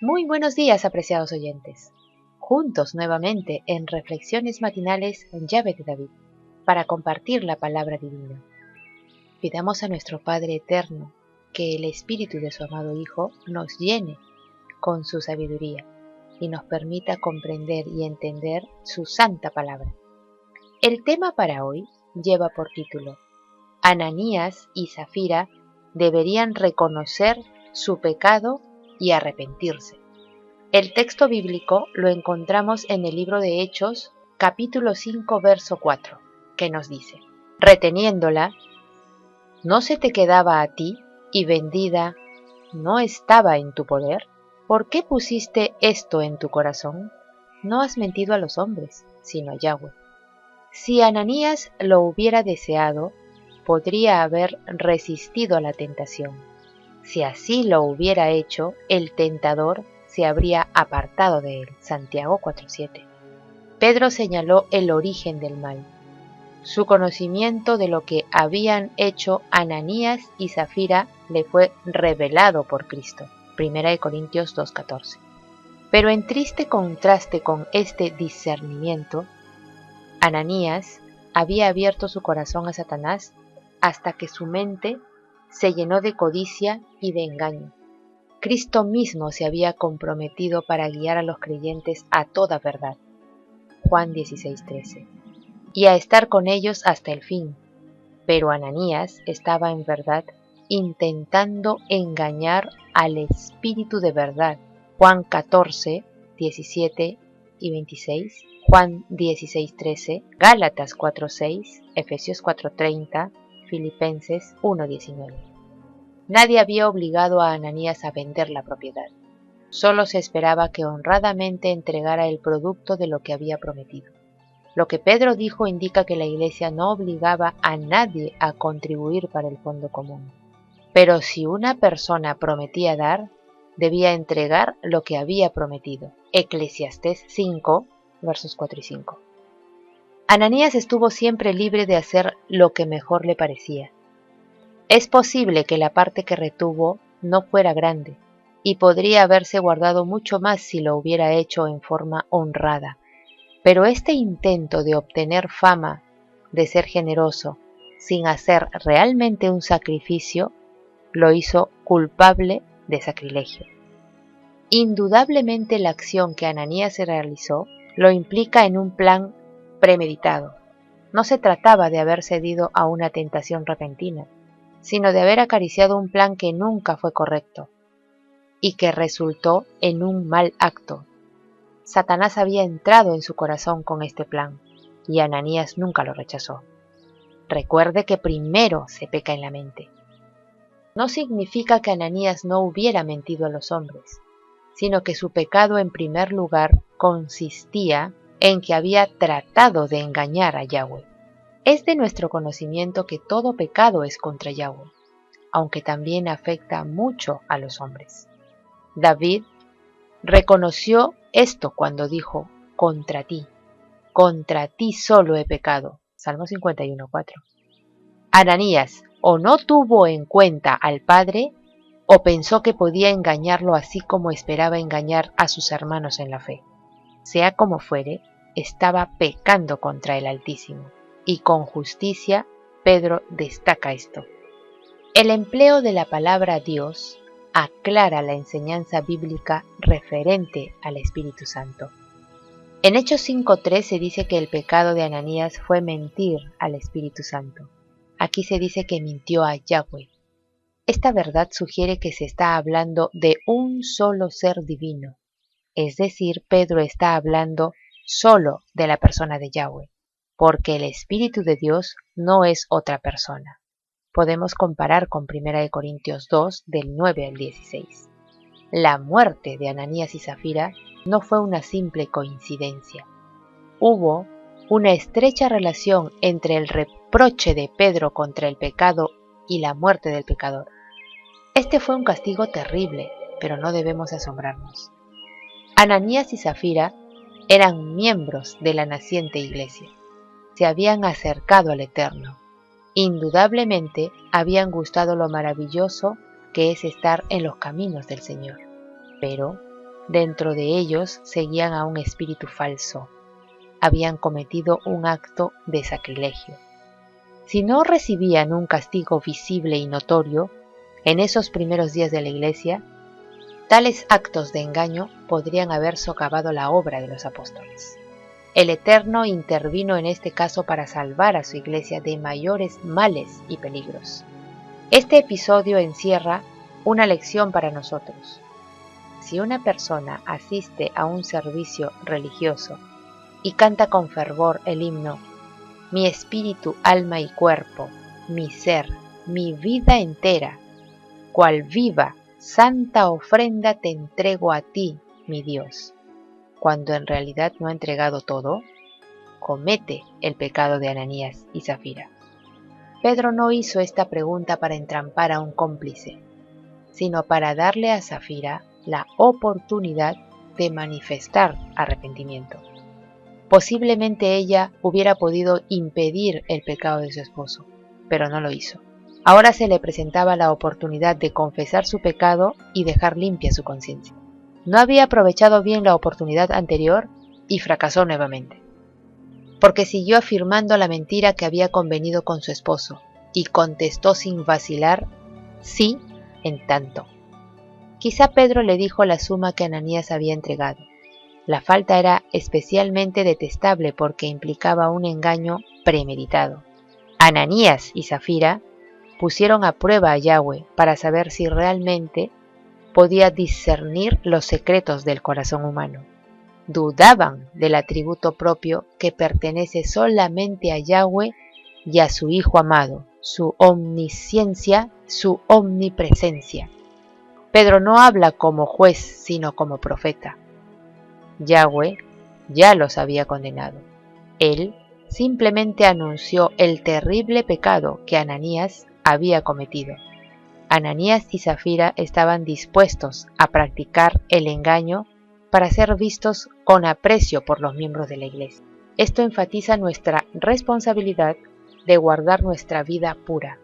Muy buenos días, apreciados oyentes. Juntos nuevamente en Reflexiones Matinales en Llave de David, para compartir la palabra divina. Pidamos a nuestro Padre Eterno que el Espíritu de su amado Hijo nos llene con su sabiduría y nos permita comprender y entender su santa palabra. El tema para hoy lleva por título: Ananías y Zafira deberían reconocer su pecado y arrepentirse. El texto bíblico lo encontramos en el libro de Hechos, capítulo 5, verso 4, que nos dice: reteniéndola, ¿no se te quedaba a ti, y vendida no estaba en tu poder? ¿Por qué pusiste esto en tu corazón? No has mentido a los hombres, sino a Yahweh. Si Ananías lo hubiera deseado, podría haber resistido a la tentación. Si así lo hubiera hecho, el tentador se habría apartado de él. Santiago 4:7. Pedro señaló el origen del mal. Su conocimiento de lo que habían hecho Ananías y Zafira le fue revelado por Cristo. 1 Corintios 2:14. Pero en triste contraste con este discernimiento, Ananías había abierto su corazón a Satanás hasta que su mente se llenó de codicia y de engaño. Cristo mismo se había comprometido para guiar a los creyentes a toda verdad, Juan 16:13, y a estar con ellos hasta el fin. Pero Ananías estaba en verdad intentando engañar al Espíritu de verdad, Juan 14, 17 y 26, Juan 16:13, Gálatas 4:6, Efesios 4:30, Filipenses 1:19. Nadie había obligado a Ananías a vender la propiedad. Solo se esperaba que honradamente entregara el producto de lo que había prometido. Lo que Pedro dijo indica que la Iglesia no obligaba a nadie a contribuir para el fondo común. Pero si una persona prometía dar, debía entregar lo que había prometido. Eclesiastés 5, versos 4 y 5. Ananías estuvo siempre libre de hacer lo que mejor le parecía. Es posible que la parte que retuvo no fuera grande, y podría haberse guardado mucho más si lo hubiera hecho en forma honrada. Pero este intento de obtener fama, de ser generoso, sin hacer realmente un sacrificio, lo hizo culpable de sacrilegio. Indudablemente la acción que Ananías realizó lo implica en un plan premeditado. No se trataba de haber cedido a una tentación repentina, sino de haber acariciado un plan que nunca fue correcto y que resultó en un mal acto. Satanás había entrado en su corazón con este plan y Ananías nunca lo rechazó. Recuerde que primero se peca en la mente. No significa que Ananías no hubiera mentido a los hombres, sino que su pecado en primer lugar consistía en que había tratado de engañar a Yahweh. Es de nuestro conocimiento que todo pecado es contra Yahweh, aunque también afecta mucho a los hombres. David reconoció esto cuando dijo: contra ti solo he pecado. Salmo 51:4. Ananías o no tuvo en cuenta al Padre, o pensó que podía engañarlo así como esperaba engañar a sus hermanos en la fe. Sea como fuere, estaba pecando contra el Altísimo, y con justicia Pedro destaca esto. El empleo de la palabra Dios aclara la enseñanza bíblica referente al Espíritu Santo. En Hechos 5:3 se dice que el pecado de Ananías fue mentir al Espíritu Santo. Aquí se dice que mintió a Yahweh. Esta verdad sugiere que se está hablando de un solo ser divino, es decir, Pedro está hablando solo de la persona de Yahweh, porque el Espíritu de Dios no es otra persona. Podemos comparar con 1 Corintios 2, del 9 al 16. La muerte de Ananías y Zafira no fue una simple coincidencia. Hubo una estrecha relación entre el reproche de Pedro contra el pecado y la muerte del pecador. Este fue un castigo terrible, pero no debemos asombrarnos. Ananías y Zafira eran miembros de la naciente iglesia. Se habían acercado al Eterno. Indudablemente habían gustado lo maravilloso que es estar en los caminos del Señor. Pero Dentro de ellos seguían a un espíritu falso. Habían cometido un acto de sacrilegio. Si no recibían un castigo visible y notorio en esos primeros días de la Iglesia, tales actos de engaño podrían haber socavado la obra de los apóstoles. El Eterno intervino en este caso para salvar a su Iglesia de mayores males y peligros. Este episodio encierra una lección para nosotros. Si una persona asiste a un servicio religioso y canta con fervor el himno «Mi espíritu, alma y cuerpo, mi ser, mi vida entera, cual viva, santa ofrenda te entrego a ti, mi Dios», cuando en realidad no ha entregado todo, comete el pecado de Ananías y Zafira. Pedro no hizo esta pregunta para entrampar a un cómplice, sino para darle a Zafira la oportunidad de manifestar arrepentimiento. Posiblemente ella hubiera podido impedir el pecado de su esposo, pero no lo hizo. Ahora se le presentaba la oportunidad de confesar su pecado y dejar limpia su conciencia. No había aprovechado bien la oportunidad anterior y fracasó nuevamente, porque siguió afirmando la mentira que había convenido con su esposo y contestó sin vacilar sí en tanto. Quizá Pedro le dijo la suma que Ananías había entregado. La falta era especialmente detestable porque implicaba un engaño premeditado. Ananías y Zafira pusieron a prueba a Yahweh para saber si realmente podía discernir los secretos del corazón humano. Dudaban del atributo propio que pertenece solamente a Yahweh y a su Hijo amado, su omnisciencia, su omnipresencia. Pedro no habla como juez, sino como profeta. Yahweh ya los había condenado. Él simplemente anunció el terrible pecado que Ananías había cometido. Ananías y Zafira estaban dispuestos a practicar el engaño para ser vistos con aprecio por los miembros de la Iglesia. Esto enfatiza nuestra responsabilidad de guardar nuestra vida pura.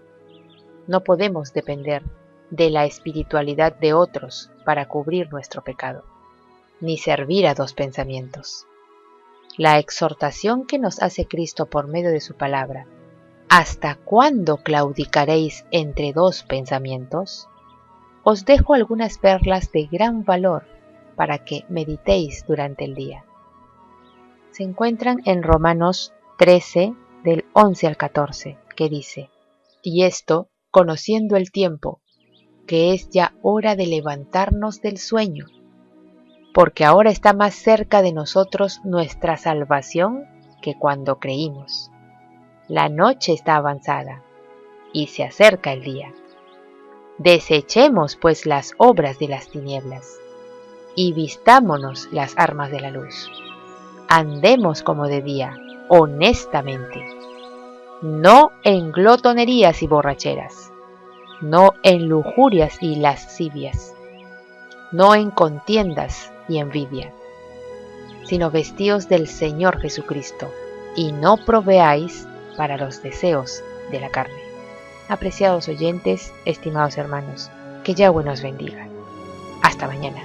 No podemos depender de la espiritualidad de otros para cubrir nuestro pecado, ni servir a dos pensamientos. La exhortación que nos hace Cristo por medio de su palabra, ¿hasta cuándo claudicaréis entre dos pensamientos? Os dejo algunas perlas de gran valor para que meditéis durante el día. Se encuentran en Romanos 13, del 11 al 14, que dice: «Y esto, conociendo el tiempo, que es ya hora de levantarnos del sueño, porque ahora está más cerca de nosotros nuestra salvación que cuando creímos. La noche está avanzada y se acerca el día. Desechemos pues las obras de las tinieblas y vistámonos las armas de la luz. Andemos como de día, honestamente, no en glotonerías y borracheras, no en lujurias y lascivias, no en contiendas y envidia, sino vestíos del Señor Jesucristo, y no proveáis para los deseos de la carne». Apreciados oyentes, estimados hermanos, que Yahweh nos bendiga. Hasta mañana.